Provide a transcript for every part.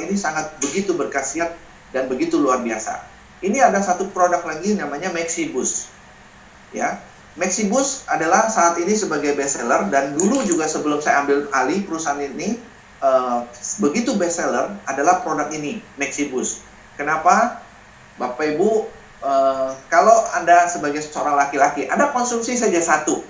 ini sangat begitu berkhasiat dan begitu luar biasa. Ini ada satu produk lagi namanya Maxibus. Ya, Maxibus adalah saat ini sebagai best seller, dan dulu juga sebelum saya ambil alih perusahaan ini begitu best seller adalah produk ini, Maxibus. Kenapa? Bapak Ibu, kalau Anda sebagai seorang laki-laki, Anda konsumsi saja satu.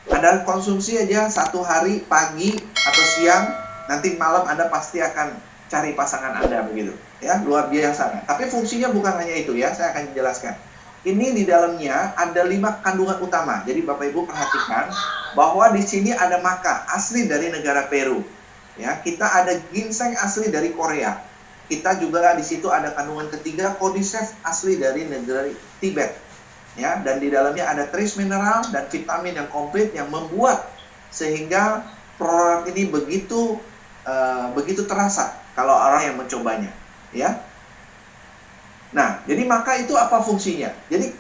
Anda konsumsi aja satu hari, pagi atau siang, nanti malam Anda pasti akan cari pasangan Anda begitu. Ya, luar biasa. Tapi fungsinya bukan hanya itu ya, saya akan jelaskan. Ini di dalamnya ada 5 kandungan utama. Jadi Bapak Ibu perhatikan bahwa di sini ada maca asli dari negara Peru. Ya, kita ada ginseng asli dari Korea. Kita juga di situ ada kandungan ketiga cordyceps asli dari negara Tibet. Ya, dan di dalamnya ada trace mineral dan vitamin yang komplit yang membuat sehingga produk ini begitu terasa kalau orang yang mencobanya, ya. Nah, jadi maka itu apa fungsinya? Jadi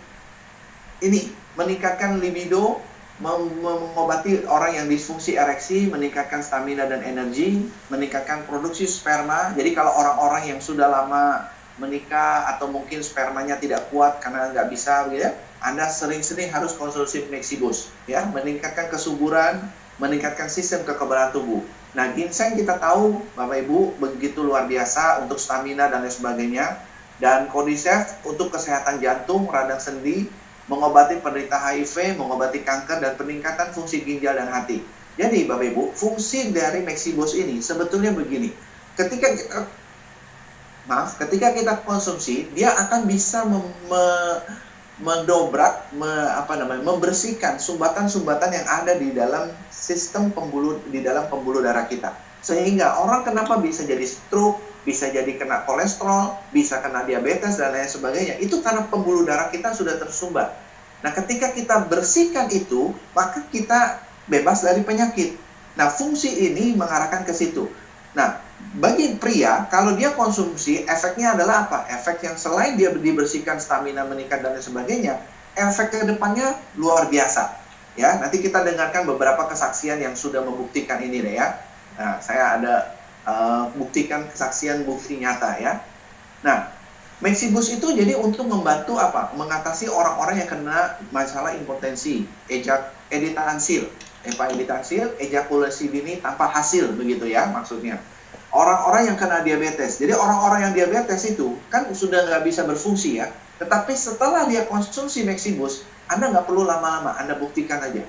ini meningkatkan libido, mengobati orang yang disfungsi ereksi, meningkatkan stamina dan energi, meningkatkan produksi sperma. Jadi kalau orang-orang yang sudah lama menikah atau mungkin spermanya tidak kuat karena nggak bisa, ya, Anda sering-sering harus konsumsi Maxibus, ya, meningkatkan kesuburan, meningkatkan sistem kekebalan tubuh. Nah, ginseng kita tahu, Bapak Ibu, begitu luar biasa untuk stamina dan lain sebagainya. Dan cordyceps untuk kesehatan jantung, radang sendi, mengobati penderita HIV, mengobati kanker, dan peningkatan fungsi ginjal dan hati. Jadi, Bapak Ibu, fungsi dari Maxibus ini sebetulnya begini. Ketika kita konsumsi, dia akan bisa mendobrak, membersihkan sumbatan-sumbatan yang ada di dalam sistem pembuluh darah kita. Sehingga orang kenapa bisa jadi stroke, bisa jadi kena kolesterol, bisa kena diabetes dan lain sebagainya. Itu karena pembuluh darah kita sudah tersumbat. Nah, ketika kita bersihkan itu, maka kita bebas dari penyakit. Nah, fungsi ini mengarahkan ke situ. Nah, bagi pria, kalau dia konsumsi, efeknya adalah apa? Efek yang selain dia dibersihkan, stamina meningkat dan lain sebagainya, efek ke depannya luar biasa. Ya, nanti kita dengarkan beberapa kesaksian yang sudah membuktikan ini deh ya. Nah, saya ada buktikan kesaksian bukti nyata ya. Nah, Maxibus itu jadi untuk membantu apa? Mengatasi orang-orang yang kena masalah impotensi, editansil, ejakulasi dini tanpa hasil begitu ya maksudnya. Orang-orang yang kena diabetes. Jadi orang-orang yang diabetes itu kan sudah nggak bisa berfungsi ya. Tetapi setelah dia konsumsi Maxibus, Anda nggak perlu lama-lama, Anda buktikan aja.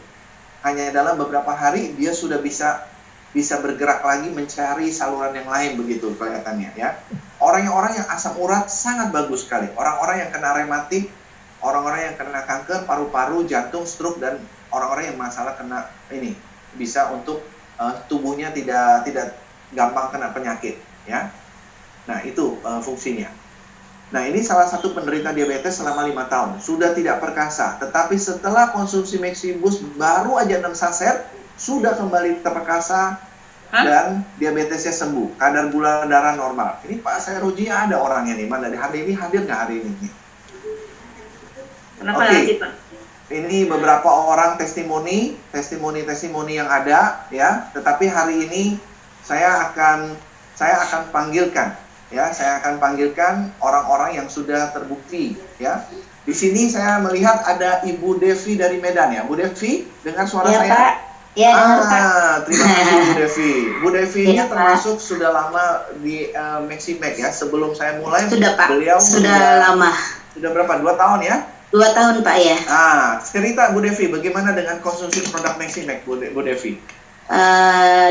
Hanya dalam beberapa hari dia sudah bisa bergerak lagi mencari saluran yang lain begitu kelihatannya ya. Orang-orang yang asam urat sangat bagus sekali. Orang-orang yang kena rematik, orang-orang yang kena kanker paru-paru, jantung, stroke, dan orang-orang yang masalah kena ini bisa untuk tubuhnya tidak gampang kena penyakit ya. Nah, itu fungsinya. Nah, ini salah satu penderita diabetes selama 5 tahun. Sudah tidak perkasa, tetapi setelah konsumsi Maxibus baru aja 6 saset sudah kembali terperkasa dan diabetesnya sembuh, kadar gula darah normal. Ini Pak Sairoji ada orangnya nih, mana hari ini hadir nggak hari ini? Kenapa lagi Pak? Ini beberapa orang testimoni yang ada ya. Tetapi hari ini saya akan panggilkan ya, saya akan panggilkan orang-orang yang sudah terbukti ya. Di sini saya melihat ada Ibu Devi dari Medan ya. Bu Devi, dengar suara ya, saya? Pak. Ya, terima kasih Bu Devi. Bu Devi ini ya, termasuk sudah lama di Maximax ya. Sebelum saya mulai, sudah Pak. Beliau sudah lama. Sudah berapa? 2 tahun ya? 2 tahun Pak ya. Cerita Bu Devi, bagaimana dengan konsumsi produk Maximax Bu Devi?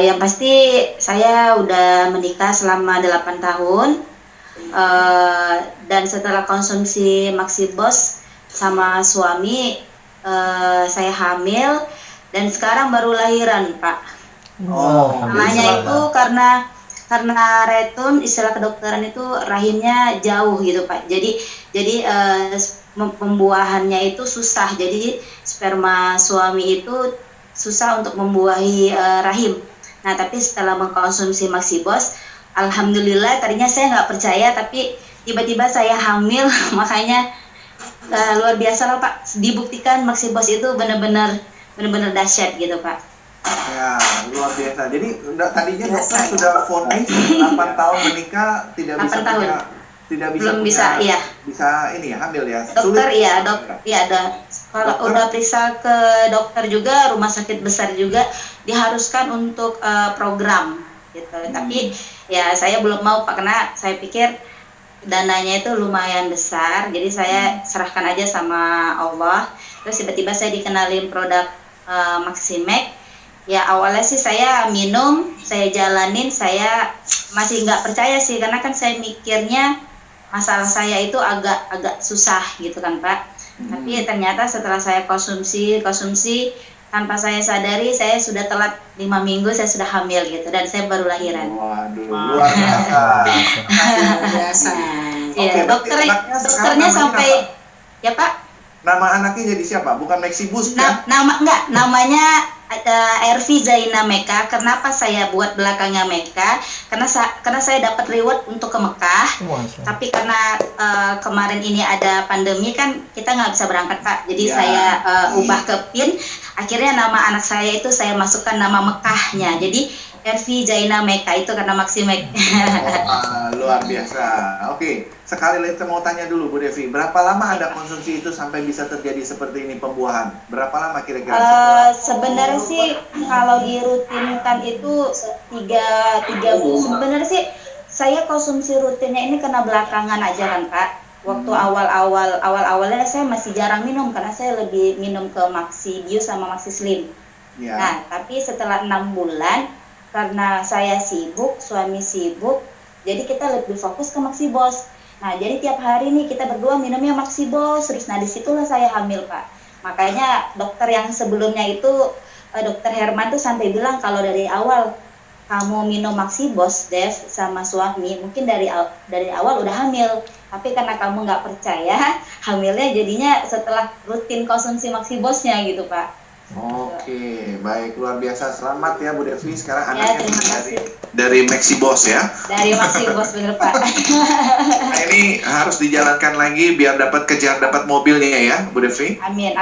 Yang pasti saya udah menikah selama 8 tahun. Dan setelah konsumsi Maxibus sama suami, saya hamil. Dan sekarang baru lahiran, Pak. Namanya itu karena retun, istilah kedokteran itu rahimnya jauh gitu, Pak. Jadi pembuahannya itu susah. Jadi sperma suami itu susah untuk membuahi rahim. Nah, tapi setelah mengkonsumsi Maxibus, alhamdulillah tadinya saya nggak percaya, tapi tiba-tiba saya hamil, makanya luar biasa lah Pak. Dibuktikan Maxibus itu benar-benar dahsyat gitu Pak. Ya, luar biasa. Jadi tadinya dokter Biasa, sudah vonis 8 tahun menikah tidak bisa 8 tahun. punya, tidak bisa Belum punya, bisa, iya. bisa ini ya, hamil ya. Dokter Sulit. ya, ya ada. Kalau Dokter? udah periksa ke dokter juga, rumah sakit besar juga diharuskan untuk program gitu. Tapi ya saya belum mau Pak, karena saya pikir dananya itu lumayan besar. Jadi saya serahkan aja sama Allah. Terus tiba-tiba saya dikenalin produk Maximax. Ya awalnya sih saya minum, saya jalanin, saya masih nggak percaya sih, karena kan saya mikirnya masalah saya itu agak susah gitu kan Pak. Tapi ternyata setelah saya konsumsi tanpa saya sadari, saya sudah telat 5 minggu saya sudah hamil gitu, dan saya baru lahiran. Waduh, luar biasa. Biasa. Iya, Oke, berarti anaknya sekarang dokternya namanya sampai apa? ya Pak. Nama anaknya jadi siapa? Bukan Maxibus kan? Namanya Ervi Zaina Meka. Kenapa saya buat belakangnya Meka? Karena saya dapat reward untuk ke Mekah. Tapi karena kemarin ini ada pandemi kan, kita nggak bisa berangkat Pak. Jadi Ya. saya ubah ke PIN. Akhirnya nama anak saya itu saya masukkan nama Mekahnya. Jadi Ervi Zaina Meka itu karena Maximax. Luar biasa. Oke, sekali lagi saya mau tanya dulu Bu Devi, berapa lama Anda konsumsi itu sampai bisa terjadi seperti ini pembuahan? Berapa lama kira-kira? Sebenarnya sih kalau dirutinkan itu tiga bulan. Sebenarnya sih saya konsumsi rutinnya ini kena belakangan aja kan Pak. Waktu awalnya saya masih jarang minum, karena saya lebih minum ke Maxi Bio sama Maxi Slim. Ya. Nah, tapi setelah 6 bulan, karena saya sibuk, suami sibuk, jadi kita lebih fokus ke Maxi Boss. Nah, jadi tiap hari nih kita berdua minumnya Maxi Boss terus. Nah, disitulah saya hamil Pak. Makanya dokter yang sebelumnya itu, dokter Herman tuh sampai bilang kalau dari awal kamu minum Maxi Boss Dev sama suami, mungkin dari awal udah hamil. Tapi karena kamu nggak percaya, hamilnya jadinya setelah rutin konsumsi Maxi Boss-nya gitu Pak. Oke, baik, luar biasa. Selamat ya Bu Devi. Sekarang Ya, anaknya terima kasih. dari Maxi Boss ya. Dari Maxi Boss bener Pak. Nah, ini harus dijalankan lagi biar dapat mobilnya ya Bu Devi. Amin.